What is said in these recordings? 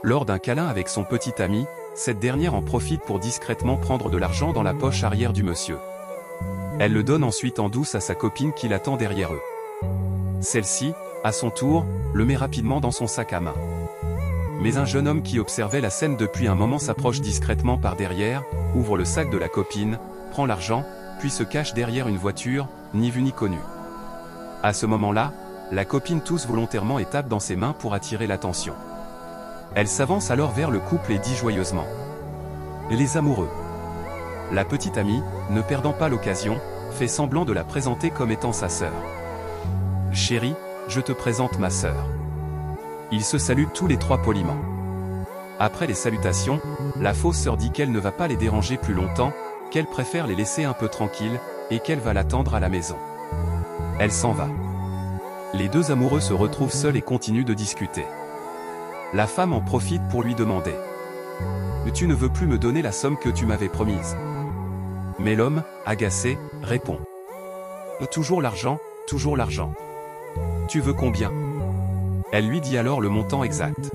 Lors d'un câlin avec son petit ami, cette dernière en profite pour discrètement prendre de l'argent dans la poche arrière du monsieur. Elle le donne ensuite en douce à sa copine qui l'attend derrière eux. Celle-ci, à son tour, le met rapidement dans son sac à main. Mais un jeune homme qui observait la scène depuis un moment s'approche discrètement par derrière, ouvre le sac de la copine, prend l'argent, puis se cache derrière une voiture, ni vu ni connu. À ce moment-là, la copine tousse volontairement et tape dans ses mains pour attirer l'attention. Elle s'avance alors vers le couple et dit joyeusement: les amoureux. La petite amie, ne perdant pas l'occasion, fait semblant de la présenter comme étant sa sœur. Chérie, je te présente ma sœur. Ils se saluent tous les trois poliment. Après les salutations, la fausse sœur dit qu'elle ne va pas les déranger plus longtemps, qu'elle préfère les laisser un peu tranquilles, et qu'elle va l'attendre à la maison. Elle s'en va. Les deux amoureux se retrouvent seuls et continuent de discuter. La femme en profite pour lui demander: tu ne veux plus me donner la somme que tu m'avais promise? Mais l'homme, agacé, répond: toujours l'argent, toujours l'argent. Tu veux combien? Elle lui dit alors le montant exact.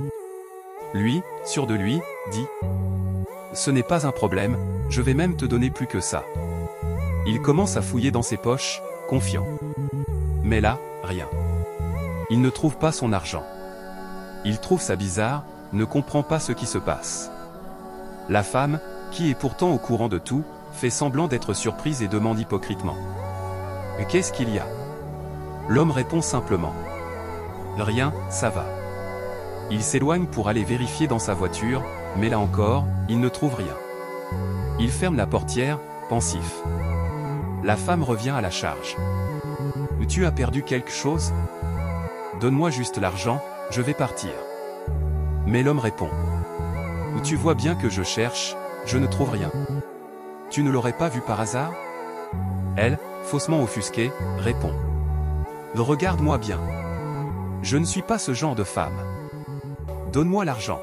Lui, sûr de lui, dit: ce n'est pas un problème, je vais même te donner plus que ça. Il commence à fouiller dans ses poches, confiant. Mais là, rien. Il ne trouve pas son argent. Il trouve ça bizarre, ne comprend pas ce qui se passe. La femme, qui est pourtant au courant de tout, fait semblant d'être surprise et demande hypocritement: qu'est-ce qu'il y a? L'homme répond simplement: rien, ça va. Il s'éloigne pour aller vérifier dans sa voiture, mais là encore, il ne trouve rien. Il ferme la portière, pensif. La femme revient à la charge. Tu as perdu quelque chose? Donne-moi juste l'argent, je vais partir. Mais l'homme répond: tu vois bien que je cherche, je ne trouve rien. Tu ne l'aurais pas vu par hasard? Elle, faussement offusquée, répond: regarde-moi bien. Je ne suis pas ce genre de femme. Donne-moi l'argent.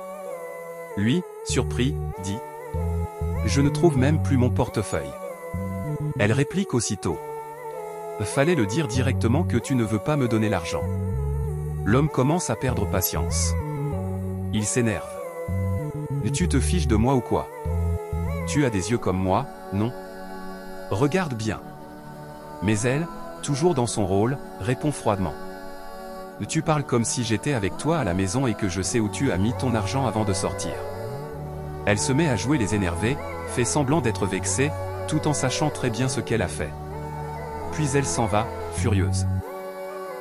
Lui, surpris, dit: je ne trouve même plus mon portefeuille. Elle réplique aussitôt: fallait le dire directement que tu ne veux pas me donner l'argent. L'homme commence à perdre patience. Il s'énerve. Tu te fiches de moi ou quoi? Tu as des yeux comme moi, non? Regarde bien. Mais elle, toujours dans son rôle, répond froidement: tu parles comme si j'étais avec toi à la maison et que je sais où tu as mis ton argent avant de sortir. Elle se met à jouer les énervés, fait semblant d'être vexée, tout en sachant très bien ce qu'elle a fait. Puis elle s'en va, furieuse.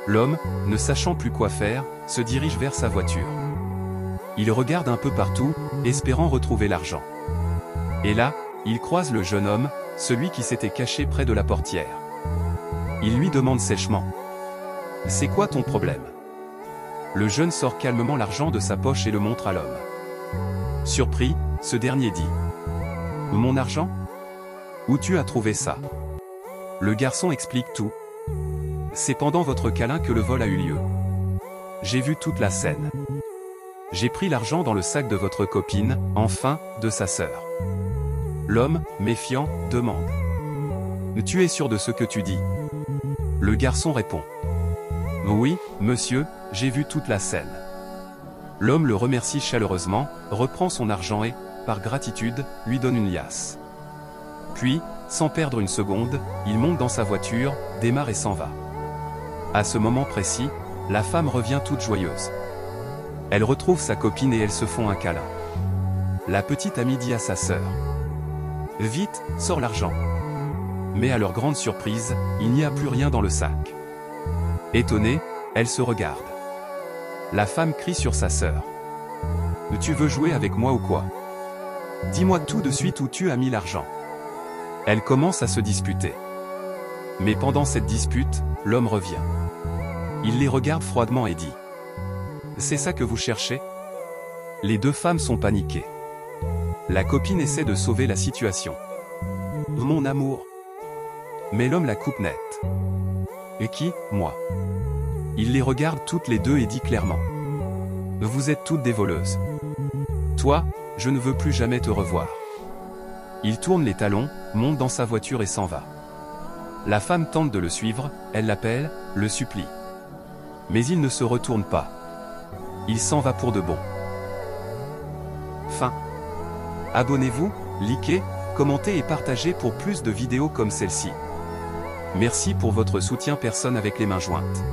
L'homme, ne sachant plus quoi faire, se dirige vers sa voiture. Il regarde un peu partout, espérant retrouver l'argent. Et là, il croise le jeune homme, celui qui s'était caché près de la portière. Il lui demande sèchement: c'est quoi ton problème? Le jeune sort calmement l'argent de sa poche et le montre à l'homme. Surpris, ce dernier dit: mon argent? Où tu as trouvé ça? Le garçon explique tout. C'est pendant votre câlin que le vol a eu lieu. J'ai vu toute la scène. J'ai pris l'argent dans le sac de votre copine, enfin, de sa sœur. L'homme, méfiant, demande: tu es sûr de ce que tu dis? Le garçon répond: oui, monsieur, j'ai vu toute la scène. L'homme le remercie chaleureusement, reprend son argent et, par gratitude, lui donne une liasse. Puis, sans perdre une seconde, il monte dans sa voiture, démarre et s'en va. À ce moment précis, la femme revient toute joyeuse. Elle retrouve sa copine et elles se font un câlin. La petite amie dit à sa sœur: vite, sors l'argent. Mais à leur grande surprise, il n'y a plus rien dans le sac. Étonnée, elle se regarde. La femme crie sur sa sœur: tu veux jouer avec moi ou quoi? Dis-moi tout de suite où tu as mis l'argent. Elle commence à se disputer. Mais pendant cette dispute, l'homme revient. Il les regarde froidement et dit: c'est ça que vous cherchez? Les deux femmes sont paniquées. La copine essaie de sauver la situation. Mon amour. Mais l'homme la coupe net. Et qui? Moi. Il les regarde toutes les deux et dit clairement: vous êtes toutes des voleuses. Toi, je ne veux plus jamais te revoir. Il tourne les talons, monte dans sa voiture et s'en va. La femme tente de le suivre, elle l'appelle, le supplie. Mais il ne se retourne pas. Il s'en va pour de bon. Fin. Abonnez-vous, likez, commentez et partagez pour plus de vidéos comme celle-ci. Merci pour votre soutien personne avec les mains jointes.